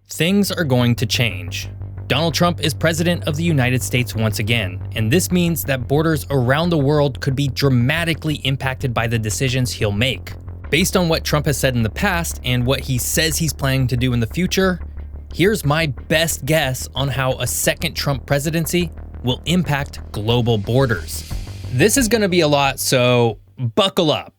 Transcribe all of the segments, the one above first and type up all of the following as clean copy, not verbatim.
Things are going to change. Donald Trump is president of the United States once again, and this means that borders around the world could be dramatically impacted by the decisions he'll make. Based on what Trump has said in the past and what he says he's planning to do in the future, here's my best guess on how a second Trump presidency will impact global borders. This is going to be a lot, so buckle up.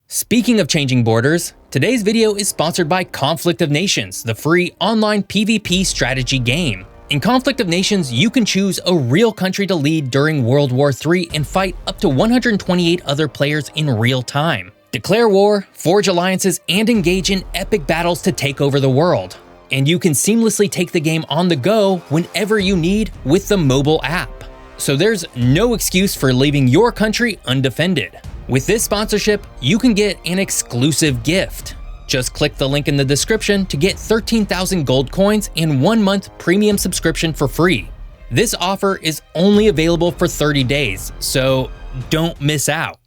Speaking of changing borders, today's video is sponsored by Conflict of Nations, the free online PvP strategy game. In Conflict of Nations, you can choose a real country to lead during World War III and fight up to 128 other players in real time. Declare war, forge alliances, and engage in epic battles to take over the world. And you can seamlessly take the game on the go whenever you need with the mobile app. So there's no excuse for leaving your country undefended. With this sponsorship, you can get an exclusive gift. Just click the link in the description to get 13,000 gold coins and 1 month premium subscription for free. This offer is only available for 30 days, so don't miss out.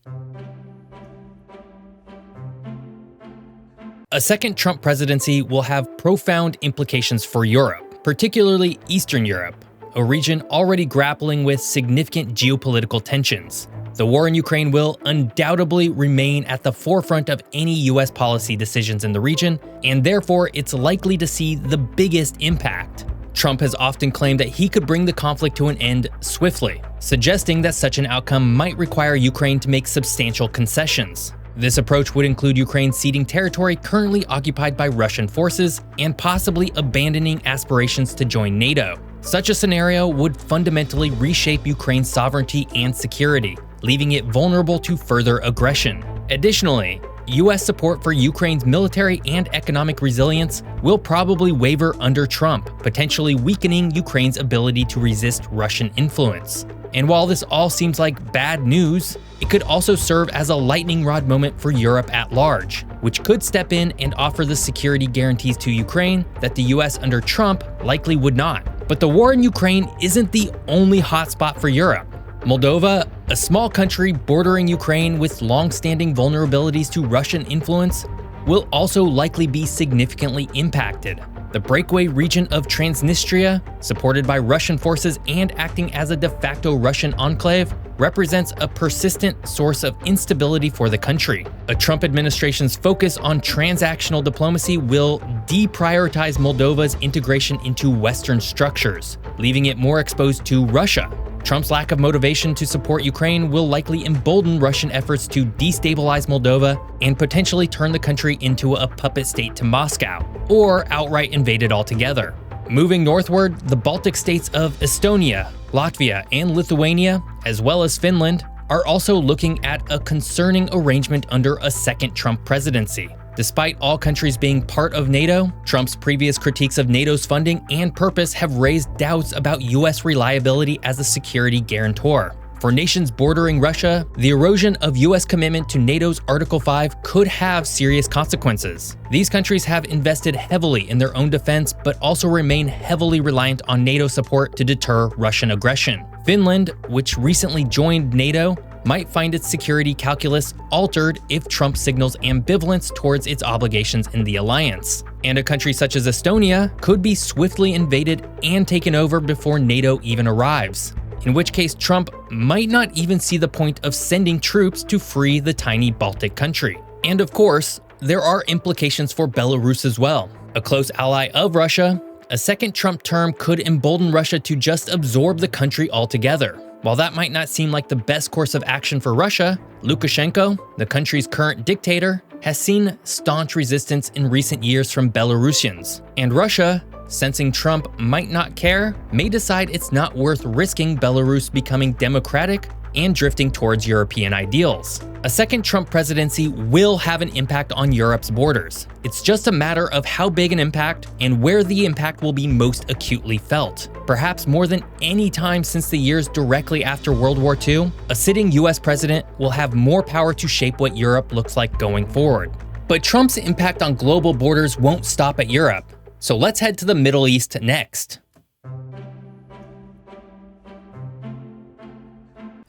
A second Trump presidency will have profound implications for Europe, particularly Eastern Europe, a region already grappling with significant geopolitical tensions. The war in Ukraine will undoubtedly remain at the forefront of any US policy decisions in the region, and therefore it's likely to see the biggest impact. Trump has often claimed that he could bring the conflict to an end swiftly, suggesting that such an outcome might require Ukraine to make substantial concessions. This approach would include Ukraine ceding territory currently occupied by Russian forces and possibly abandoning aspirations to join NATO. Such a scenario would fundamentally reshape Ukraine's sovereignty and security, leaving it vulnerable to further aggression. Additionally, US support for Ukraine's military and economic resilience will probably waver under Trump, potentially weakening Ukraine's ability to resist Russian influence. And while this all seems like bad news, it could also serve as a lightning rod moment for Europe at large, which could step in and offer the security guarantees to Ukraine that the US under Trump likely would not. But the war in Ukraine isn't the only hotspot for Europe. Moldova, a small country bordering Ukraine with long-standing vulnerabilities to Russian influence, will also likely be significantly impacted. The breakaway region of Transnistria, supported by Russian forces and acting as a de facto Russian enclave, represents a persistent source of instability for the country. A Trump administration's focus on transactional diplomacy will deprioritize Moldova's integration into Western structures, leaving it more exposed to Russia. Trump's lack of motivation to support Ukraine will likely embolden Russian efforts to destabilize Moldova and potentially turn the country into a puppet state to Moscow, or outright invade it altogether. Moving northward, the Baltic states of Estonia, Latvia, and Lithuania, as well as Finland, are also looking at a concerning arrangement under a second Trump presidency. Despite all countries being part of NATO, Trump's previous critiques of NATO's funding and purpose have raised doubts about US reliability as a security guarantor. For nations bordering Russia, the erosion of US commitment to NATO's Article 5 could have serious consequences. These countries have invested heavily in their own defense, but also remain heavily reliant on NATO support to deter Russian aggression. Finland, which recently joined NATO, might find its security calculus altered if Trump signals ambivalence towards its obligations in the alliance. And a country such as Estonia could be swiftly invaded and taken over before NATO even arrives, in which case Trump might not even see the point of sending troops to free the tiny Baltic country. And of course, there are implications for Belarus as well. A close ally of Russia, a second Trump term could embolden Russia to just absorb the country altogether. While that might not seem like the best course of action for Russia, Lukashenko, the country's current dictator, has seen staunch resistance in recent years from Belarusians. And Russia, sensing Trump might not care, may decide it's not worth risking Belarus becoming democratic and drifting towards European ideals. A second Trump presidency will have an impact on Europe's borders. It's just a matter of how big an impact and where the impact will be most acutely felt. Perhaps more than any time since the years directly after World War II, a sitting US president will have more power to shape what Europe looks like going forward. But Trump's impact on global borders won't stop at Europe. So let's head to the Middle East next.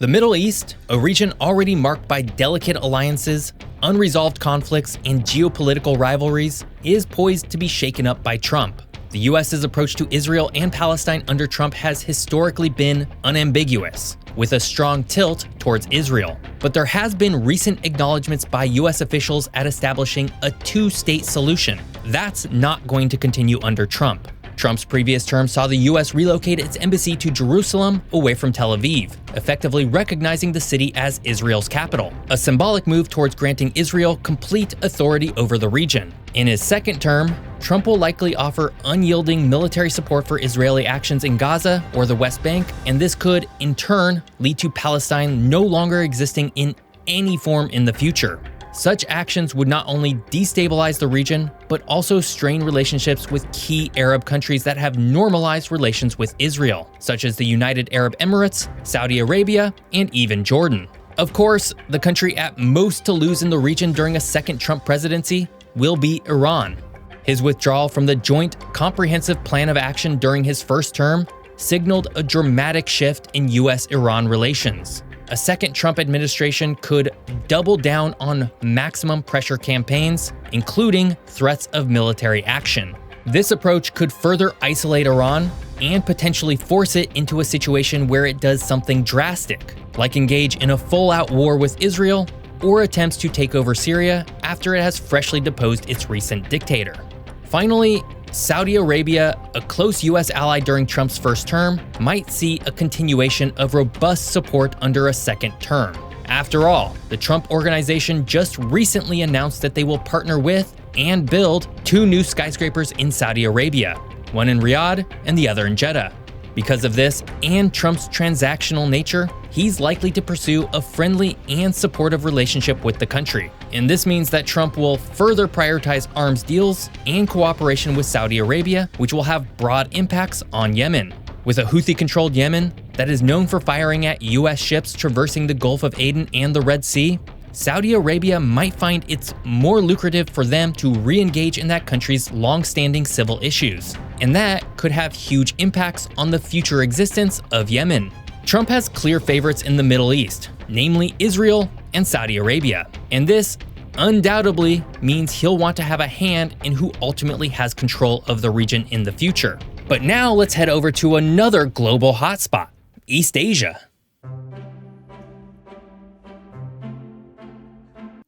The Middle East, a region already marked by delicate alliances, unresolved conflicts, and geopolitical rivalries, is poised to be shaken up by Trump. The US's approach to Israel and Palestine under Trump has historically been unambiguous, with a strong tilt towards Israel. But there has been recent acknowledgments by US officials at establishing a two-state solution. That's not going to continue under Trump. Trump's previous term saw the US relocate its embassy to Jerusalem away from Tel Aviv, effectively recognizing the city as Israel's capital, a symbolic move towards granting Israel complete authority over the region. In his second term, Trump will likely offer unyielding military support for Israeli actions in Gaza or the West Bank, and this could, in turn, lead to Palestine no longer existing in any form in the future. Such actions would not only destabilize the region, but also strain relationships with key Arab countries that have normalized relations with Israel, such as the United Arab Emirates, Saudi Arabia, and even Jordan. Of course, the country at most to lose in the region during a second Trump presidency will be Iran. His withdrawal from the Joint Comprehensive Plan of Action during his first term signaled a dramatic shift in US-Iran relations. A second Trump administration could double down on maximum pressure campaigns, including threats of military action. This approach could further isolate Iran and potentially force it into a situation where it does something drastic, like engage in a full-out war with Israel or attempts to take over Syria after it has freshly deposed its recent dictator. Finally, Saudi Arabia, a close US ally during Trump's first term, might see a continuation of robust support under a second term. After all, the Trump Organization just recently announced that they will partner with and build 2 new skyscrapers in Saudi Arabia, one in Riyadh and the other in Jeddah. Because of this and Trump's transactional nature, he's likely to pursue a friendly and supportive relationship with the country. And this means that Trump will further prioritize arms deals and cooperation with Saudi Arabia, which will have broad impacts on Yemen. With a Houthi-controlled Yemen that is known for firing at US ships traversing the Gulf of Aden and the Red Sea, Saudi Arabia might find it's more lucrative for them to re-engage in that country's long-standing civil issues. And that could have huge impacts on the future existence of Yemen. Trump has clear favorites in the Middle East, namely Israel and Saudi Arabia. And this undoubtedly means he'll want to have a hand in who ultimately has control of the region in the future. But now let's head over to another global hotspot, East Asia.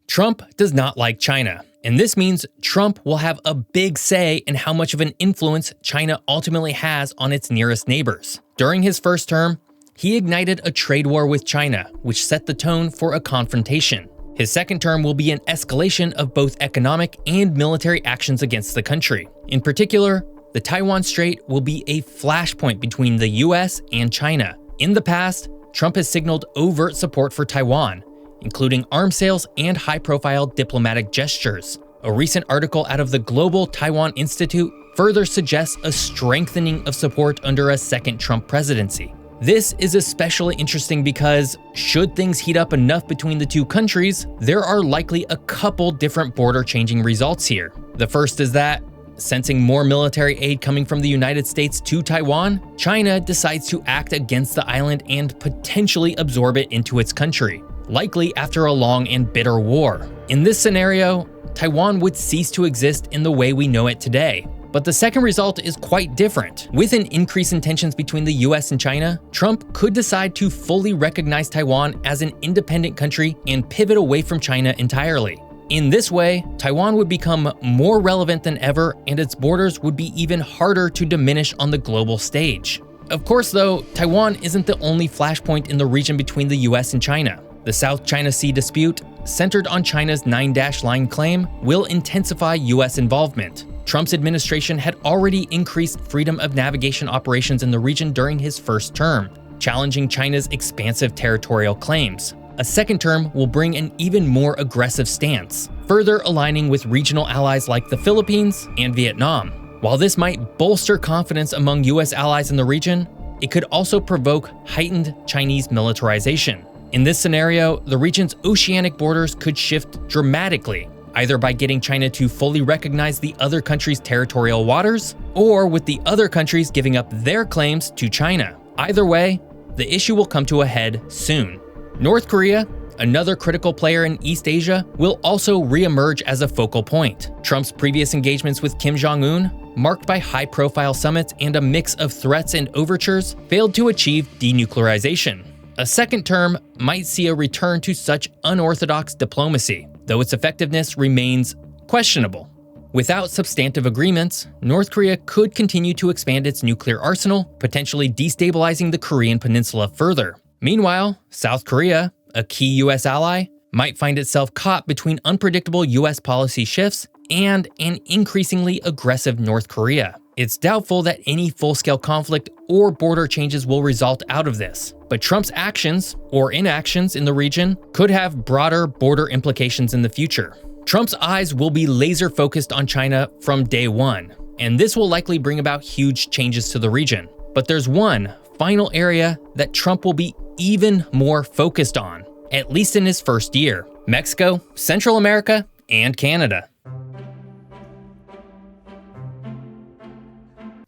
Trump does not like China, and this means Trump will have a big say in how much of an influence China ultimately has on its nearest neighbors. During his first term, he ignited a trade war with China, which set the tone for a confrontation. His second term will be an escalation of both economic and military actions against the country. In particular, the Taiwan Strait will be a flashpoint between the US and China. In the past, Trump has signaled overt support for Taiwan, including arms sales and high-profile diplomatic gestures. A recent article out of the Global Taiwan Institute further suggests a strengthening of support under a second Trump presidency. This is especially interesting because, should things heat up enough between the two countries, there are likely a couple different border-changing results here. The first is that, sensing more military aid coming from the United States to Taiwan, China decides to act against the island and potentially absorb it into its country, likely after a long and bitter war. In this scenario, Taiwan would cease to exist in the way we know it today. But the second result is quite different. With an increase in tensions between the US and China, Trump could decide to fully recognize Taiwan as an independent country and pivot away from China entirely. In this way, Taiwan would become more relevant than ever, and its borders would be even harder to diminish on the global stage. Of course, though, Taiwan isn't the only flashpoint in the region between the US and China. The South China Sea dispute, centered on China's 9-line claim, will intensify US involvement. Trump's administration had already increased freedom of navigation operations in the region during his first term, challenging China's expansive territorial claims. A second term will bring an even more aggressive stance, further aligning with regional allies like the Philippines and Vietnam. While this might bolster confidence among US allies in the region, it could also provoke heightened Chinese militarization. In this scenario, the region's oceanic borders could shift dramatically, either by getting China to fully recognize the other country's territorial waters, or with the other countries giving up their claims to China. Either way, the issue will come to a head soon. North Korea, another critical player in East Asia, will also re-emerge as a focal point. Trump's previous engagements with Kim Jong-un marked by high-profile summits and a mix of threats and overtures, failed to achieve denuclearization. A second term might see a return to such unorthodox diplomacy, though its effectiveness remains questionable. Without substantive agreements, North Korea could continue to expand its nuclear arsenal, potentially destabilizing the Korean peninsula further. Meanwhile, South Korea, a key US ally, might find itself caught between unpredictable US policy shifts and an increasingly aggressive North Korea. It's doubtful that any full-scale conflict or border changes will result out of this, but Trump's actions or inactions in the region could have broader border implications in the future. Trump's eyes will be laser-focused on China from day one, and this will likely bring about huge changes to the region. But there's one final area that Trump will be even more focused on, at least in his first year: Mexico, Central America, and Canada.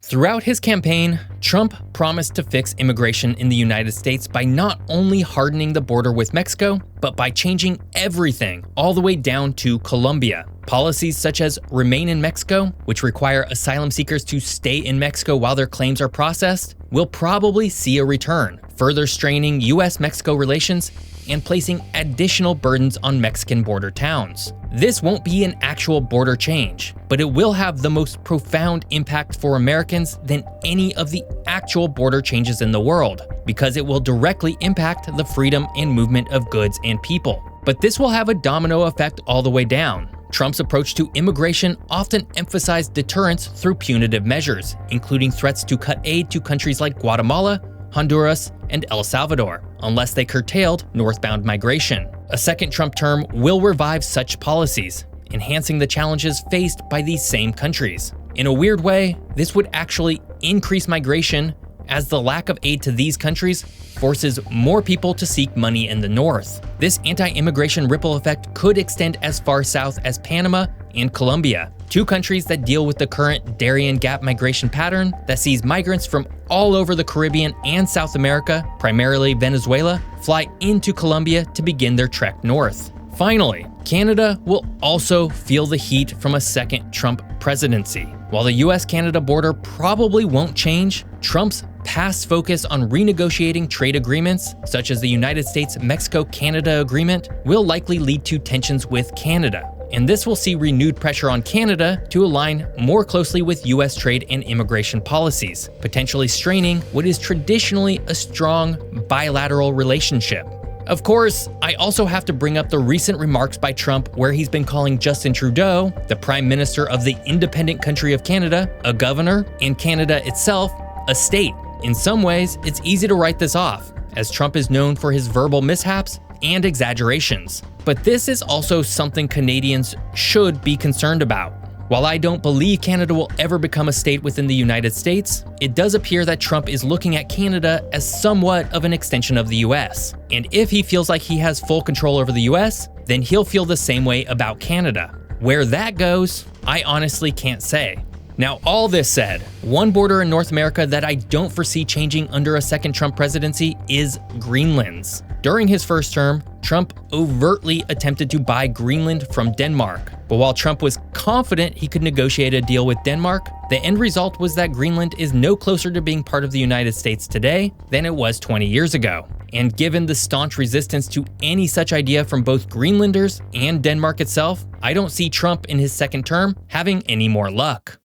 Throughout his campaign, Trump promised to fix immigration in the United States by not only hardening the border with Mexico, but by changing everything all the way down to Colombia. Policies such as Remain in Mexico, which require asylum seekers to stay in Mexico while their claims are processed, will probably see a return, further straining US-Mexico relations and placing additional burdens on Mexican border towns. This won't be an actual border change, but it will have the most profound impact for Americans than any of the actual border changes in the world, because it will directly impact the freedom and movement of goods and people. But this will have a domino effect all the way down. Trump's approach to immigration often emphasized deterrence through punitive measures, including threats to cut aid to countries like Guatemala, Honduras, and El Salvador, unless they curtailed northbound migration. A second Trump term will revive such policies, enhancing the challenges faced by these same countries. In a weird way, this would actually increase migration, as the lack of aid to these countries forces more people to seek money in the north. This anti-immigration ripple effect could extend as far south as Panama and Colombia, two countries that deal with the current Darien Gap migration pattern that sees migrants from all over the Caribbean and South America, primarily Venezuela, fly into Colombia to begin their trek north. Finally, Canada will also feel the heat from a second Trump presidency. While the US-Canada border probably won't change, Trump's past focus on renegotiating trade agreements, such as the United States-Mexico-Canada agreement, will likely lead to tensions with Canada. And this will see renewed pressure on Canada to align more closely with US trade and immigration policies, potentially straining what is traditionally a strong bilateral relationship. Of course, I also have to bring up the recent remarks by Trump where he's been calling Justin Trudeau, the Prime Minister of the independent country of Canada, a governor, and Canada itself, a state. In some ways, it's easy to write this off, as Trump is known for his verbal mishaps and exaggerations. But this is also something Canadians should be concerned about. While I don't believe Canada will ever become a state within the United States, it does appear that Trump is looking at Canada as somewhat of an extension of the US. And if he feels like he has full control over the US, then he'll feel the same way about Canada. Where that goes, I honestly can't say. Now, all this said, one border in North America that I don't foresee changing under a second Trump presidency is Greenland's. During his first term, Trump overtly attempted to buy Greenland from Denmark. But while Trump was confident he could negotiate a deal with Denmark, the end result was that Greenland is no closer to being part of the United States today than it was 20 years ago. And given the staunch resistance to any such idea from both Greenlanders and Denmark itself, I don't see Trump in his second term having any more luck.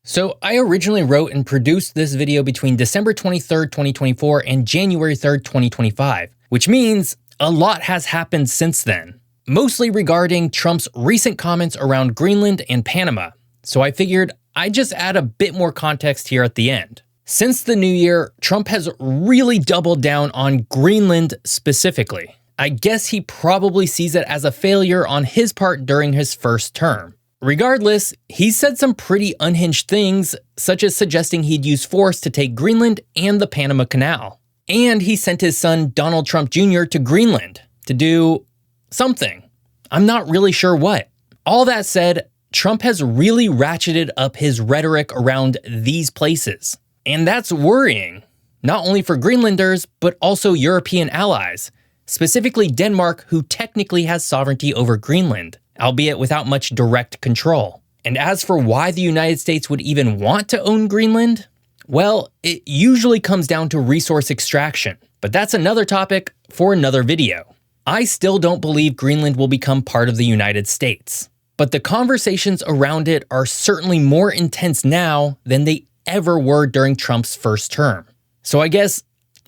So I originally wrote and produced this video between December 23rd, 2024 and January 3rd, 2025, which means a lot has happened since then, mostly regarding Trump's recent comments around Greenland and Panama. So I figured I'd just add a bit more context here at the end. Since the new year, Trump has really doubled down on Greenland specifically. I guess he probably sees it as a failure on his part during his first term. Regardless, he said some pretty unhinged things, such as suggesting he'd use force to take Greenland and the Panama Canal. And he sent his son Donald Trump Jr. to Greenland to do something. I'm not really sure what. All that said, Trump has really ratcheted up his rhetoric around these places. And that's worrying, not only for Greenlanders, but also European allies, specifically Denmark, who technically has sovereignty over Greenland, albeit without much direct control. And as for why the United States would even want to own Greenland, well, it usually comes down to resource extraction, but that's another topic for another video. I still don't believe Greenland will become part of the United States, but the conversations around it are certainly more intense now than they ever were during Trump's first term. So I guess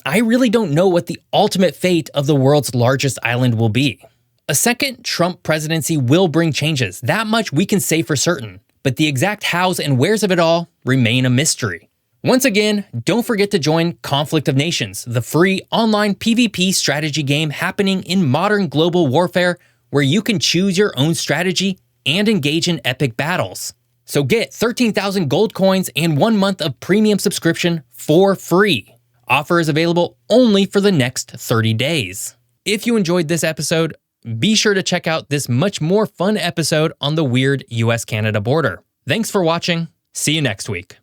I really don't know what the ultimate fate of the world's largest island will be. A second Trump presidency will bring changes, that much we can say for certain, but the exact hows and wheres of it all remain a mystery. Once again, don't forget to join Conflict of Nations, the free online PvP strategy game happening in modern global warfare where you can choose your own strategy and engage in epic battles. So get 13,000 gold coins and 1 month of premium subscription for free. Offer is available only for the next 30 days. If you enjoyed this episode, be sure to check out this much more fun episode on the weird US-Canada border. Thanks for watching. See you next week.